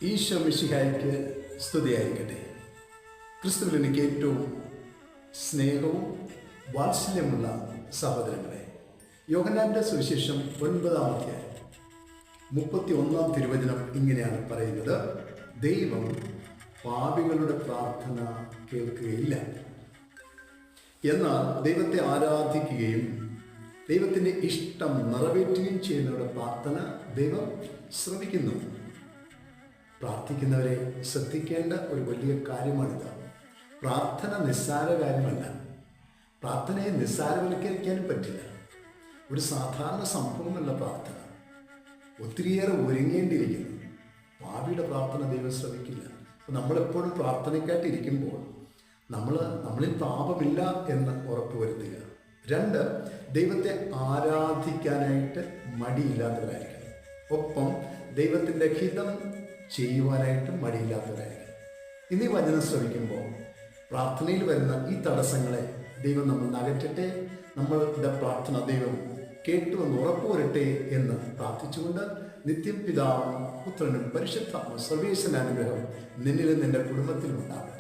ഈശോ മിശിഹായ്ക്ക് സ്തുതിയായിരിക്കട്ടെ. ക്രിസ്തുവിൽ എനിക്ക് ഏറ്റവും സ്നേഹവും വാത്സല്യമുള്ള സഹോദരങ്ങളെ, യോഹന്നാന്റെ സുവിശേഷം 9-ാം അധ്യായം 31-ാം തിരുവചനം ഇങ്ങനെയാണ് പറയുന്നത്: ദൈവം പാപികളുടെ പ്രാർത്ഥന കേൾക്കുകയില്ല, എന്നാൽ ദൈവത്തെ ആരാധിക്കുകയും ദൈവത്തിൻ്റെ ഇഷ്ടം നിറവേറ്റുകയും ചെയ്യുന്നവരുടെ പ്രാർത്ഥന ദൈവം ശ്രവിക്കുന്നു. പ്രാർത്ഥിക്കുന്നവരെ ശ്രദ്ധിക്കേണ്ട ഒരു വലിയ കാര്യമാണിത്. പ്രാർത്ഥന നിസ്സാര കാര്യമല്ല. പ്രാർത്ഥനയെ നിസ്സാരവൽക്കരിക്കാനും പറ്റില്ല. ഒരു സാധാരണ സംഭവമല്ല പ്രാർത്ഥന. ഒത്തിരിയേറെ ഒരുങ്ങേണ്ടിയിരിക്കുന്നു. പാപിയുടെ പ്രാർത്ഥന ദൈവം ശ്രമിക്കില്ല. അപ്പോൾ നമ്മളെപ്പോഴും പ്രാർത്ഥനയ്ക്കായിട്ടിരിക്കുമ്പോൾ നമ്മളിൽ പാപമില്ല എന്ന് ഉറപ്പുവരുത്തുക. 2, ദൈവത്തെ ആരാധിക്കാനായിട്ട് മടിയില്ലാത്തവരായിരിക്കണം. ഒപ്പം ദൈവത്തിൻ്റെ ഹിതം ചെയ്യുവാനായിട്ട് മടിയില്ലാത്തവരായിരിക്കണം. ഇന്നീ വചനം ശ്രമിക്കുമ്പോൾ പ്രാർത്ഥനയിൽ വരുന്ന ഈ തടസ്സങ്ങളെ ദൈവം നമ്മൾ അകറ്റട്ടെ. നമ്മളുടെ പ്രാർത്ഥന ദൈവം കേട്ടുവെന്ന് ഉറപ്പുവരട്ടെ എന്ന് പ്രാർത്ഥിച്ചുകൊണ്ട് നിത്യം പിതാവും പുത്രനും പരിശുദ്ധാത്മാവും സർവേശ്വരന്റെ അനുഗ്രഹം നിന്നിലും നിന്റെ കുടുംബത്തിലും ഉണ്ടാകട്ടെ.